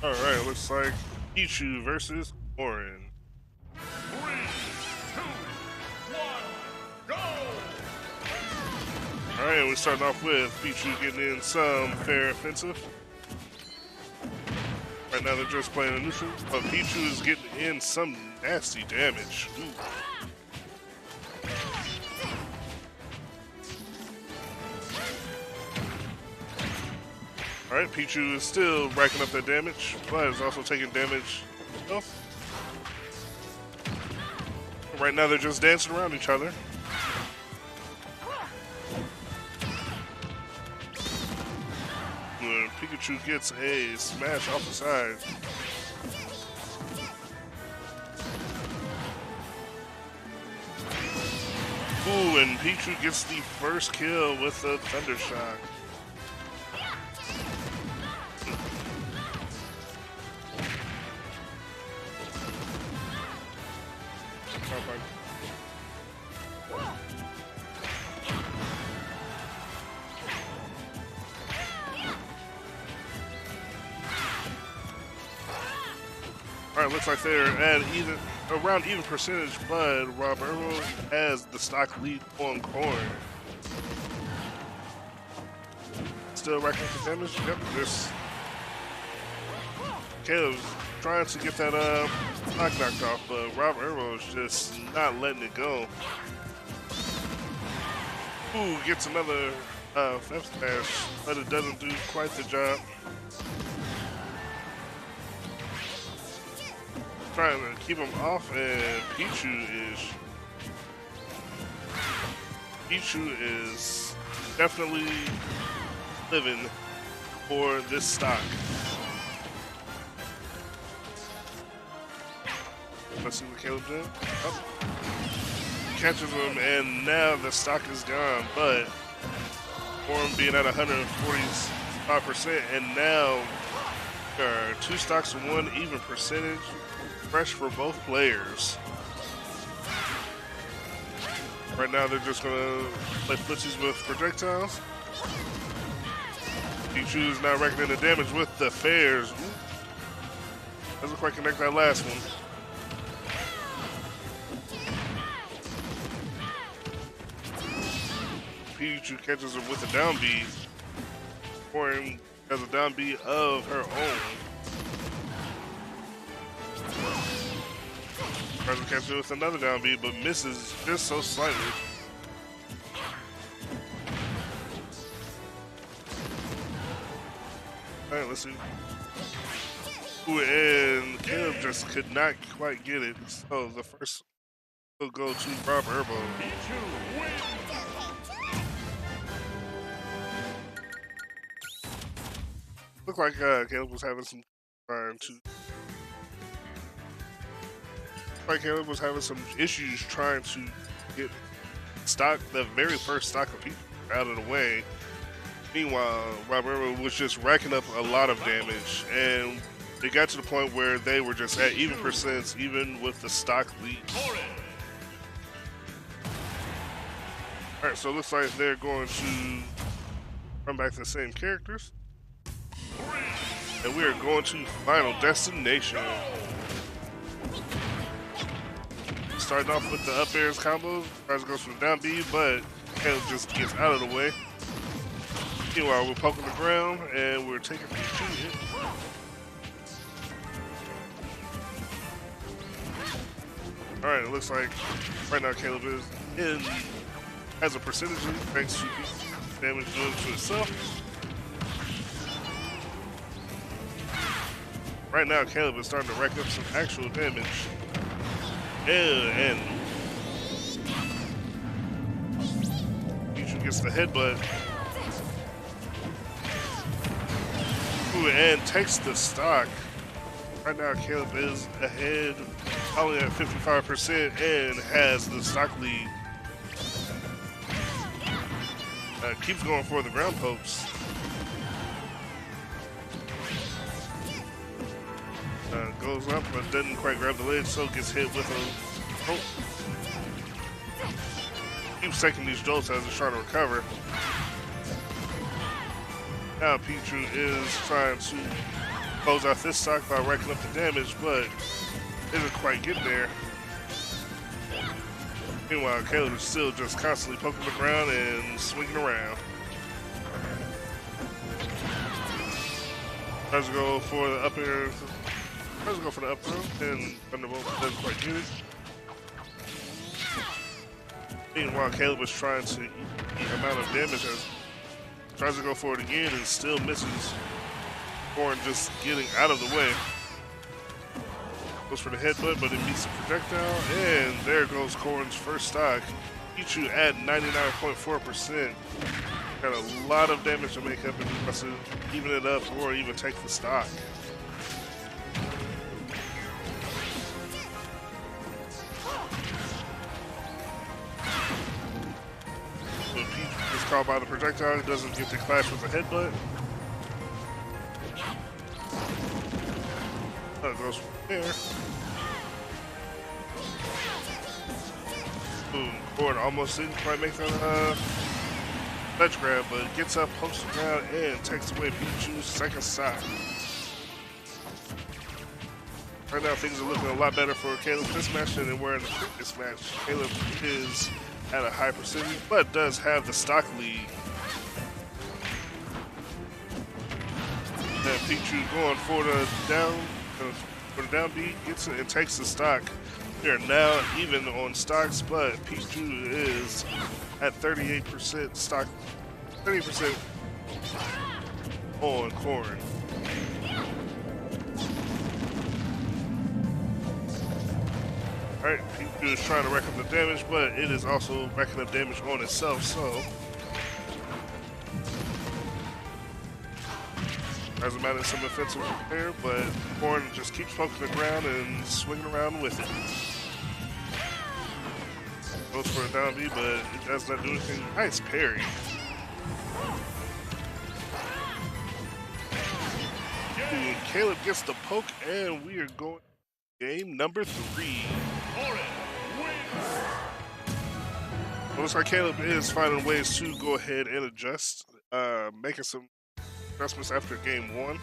Alright, looks like Pichu versus Orin. 3, 2, 1, go! Alright, we're starting off with Pichu getting in some fair offensive. Right now they're just playing a neutral, but Pichu is getting in some nasty damage. Ooh. Alright, Pichu is still racking up that damage, but is also taking damage himself. Right now they're just dancing around each other. Pikachu gets a smash off the side. Ooh, and Pichu gets the first kill with a Thunder Shock. Alright, looks like they're at around even percentage, but Roberbo has the stock lead on Corn. Still racking up the damage. Yep, this Caleb's trying to get that knock knocked off, but Roberbo is just not letting it go. Ooh, gets another F smash, but it doesn't do quite the job. Trying to keep him off, and Pichu is definitely living for this stock. Let's see what Caleb did. Oh. Catches him, and now the stock is gone, but Form being at 145%, and now there are two stocks and one even percentage. Fresh for both players. Right now they're just gonna play footsies with projectiles. Pichu is now reckoning the damage with the fairs. Ooh. Doesn't quite connect that last one. Pichu catches her with a down B. Orin has a down B of her own. Tries to catch it with another down B, but misses just so slightly. Alright, let's see. Ooh, and Caleb just could not quite get it. So the first will go to Roberbo. Looked like Caleb was having some trying to. Caleb was having some issues trying to get the very first stock of people out of the way. Meanwhile, Roberbo was just racking up a lot of damage, and they got to the point where they were just at even percents, even with the stock lead. Alright, so it looks like they're going to run back to the same characters. And we are going to Final Destination. Starting off with the up airs combo, tries to go for the down B, but Caleb just gets out of the way. Meanwhile, we're poking the ground and we're taking Pichu hit. Alright, it looks like right now Caleb is has a percentage lead thanks to damage doing to itself. Right now, Caleb is starting to rack up some actual damage. And Pichu gets the headbutt. Ooh, and takes the stock. Right now, Caleb is ahead, only at 55%, and has the stock lead. Keeps going for the ground pokes. Goes up, but doesn't quite grab the ledge, so gets hit with a jolt. Keeps taking these jolts as he's trying to recover. Now Pichu is trying to close out this stock by racking up the damage, but isn't quite getting there. Meanwhile, Caleb is still just constantly poking the ground and swinging around. Tries to go for the up air. Tries to go for the up throw, and Thunderbolt doesn't quite get it. Meanwhile, Caleb is trying to eat the amount of damage as tries to go for it again and still misses. Corn just getting out of the way. Goes for the headbutt, but it meets the projectile, and there goes Corn's first stock. Pichu at 99.4%. Got a lot of damage to make up, and he wants to even it up or even take the stock. So Pichu is caught by the projectile. He doesn't get the clash with the headbutt. Goes from there. Boom. Corn almost didn't quite make that ledge grab, but gets up, pokes the ground, and takes away Pichu's second stock. Right now, things are looking a lot better for Caleb this match than they were in the previous match. Caleb is at a high percentage, but does have the stock lead. And Pichu going for the down beat, gets it and takes the stock. We are now even on stocks, but Pichu is at 38% stock, 30% on Corn. Alright, Pichu is trying to rack up the damage, but it is also racking up damage on itself, so tries to mount some offensive repair, but Corn just keeps poking the ground and swinging around with it. Goes for a down B, but it does not do anything. Nice parry. Ooh, Caleb gets the poke, and we are going game number 3. It looks like Caleb is finding ways to go ahead and adjust, making some adjustments after game 1.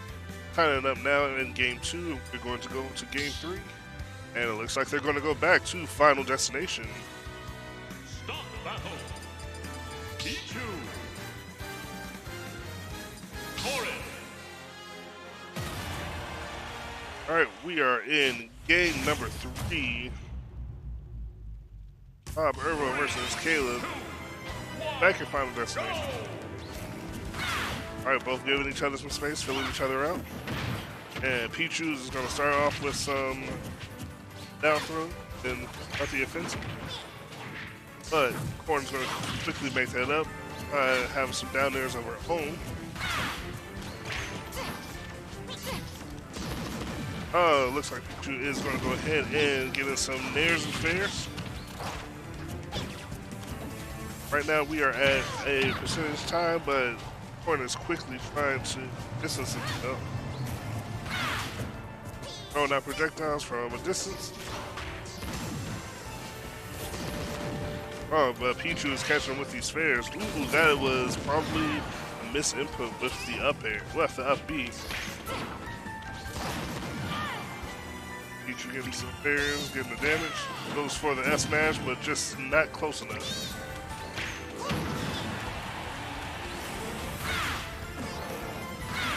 Tying it up now in game 2. We're going to go to game 3. And it looks like they're going to go back to Final Destination. Start the battle. Pichu. Corrin. Alright, we are in game number 3. Roberbo versus Caleb. Back in Final Destination. Alright, both giving each other some space, filling each other out. And Pichu is going to start off with some down throw and start the offensive. But Corn's going to quickly make that up, having some down airs of her own. Looks like Pichu is going to go ahead and get in some nairs and fairs. Right now we are at a percentage time, but Corn is quickly trying to distance himself. Throwing out projectiles from a distance. Oh, but Pichu is catching with these fairs. Ooh, that was probably a misinput with the up air. Left the up B. Pichu getting some fairs, getting the damage. Goes for the S smash, but just not close enough.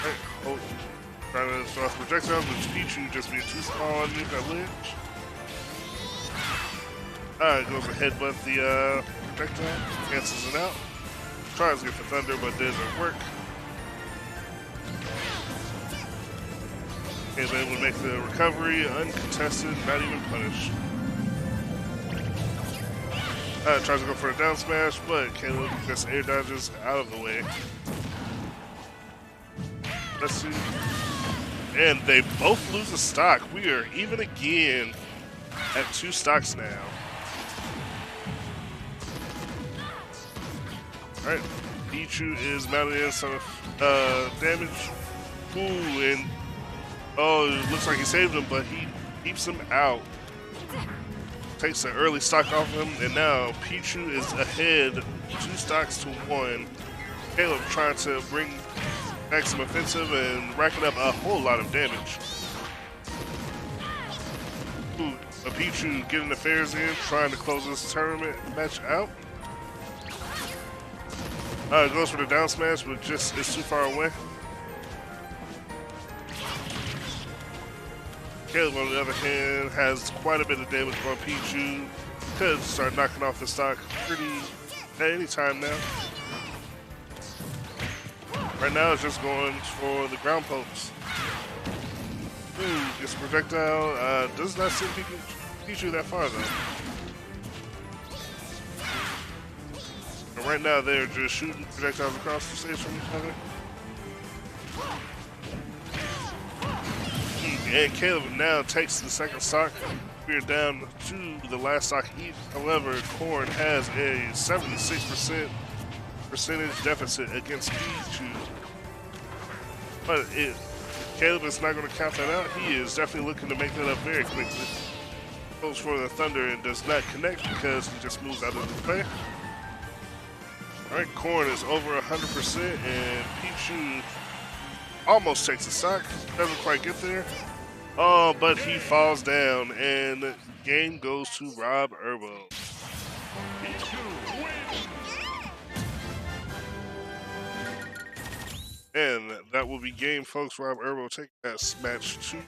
Right, oh, trying to throw off projectiles, but Pichu just being too small underneath that ledge. Goes to headbutt the projectile, cancels it out. Tries to get the thunder, but doesn't work. Is able to make the recovery uncontested, not even punished. Tries to go for a down smash, but Caleb just air dodges out of the way. Let's see. And they both lose a stock. We are even again at 2 stocks now. Alright, Pichu is mounted in some damage. Ooh, and oh, it looks like he saved him, but he keeps him out. Takes an early stock off him, and now Pichu is ahead 2 stocks to 1. Caleb trying to bring some offensive and racking up a whole lot of damage. Ooh, a Pichu getting the affairs in, trying to close this tournament match out. Goes for the down smash, but just it's too far away. Caleb, on the other hand, has quite a bit of damage on Pichu. Could start knocking off the stock pretty at any time now. Right now, it's just going for the ground pokes. Ooh, gets a projectile. Does not send Pichu that far, though. And right now, they're just shooting projectiles across the stage from each other. And Caleb now takes the second stock. We're down to the last stock each. However, Corn has a 76% percentage deficit against Pichu. But Caleb is not going to count that out. He is definitely looking to make that up very quickly. Goes for the Thunder and does not connect because he just moves out of the play. Alright, Corn is over 100% and Pichu almost takes the stock. Doesn't quite get there. Oh, but he falls down and game goes to Roberbo. And that will be game, folks. Roberbo taking that match 2.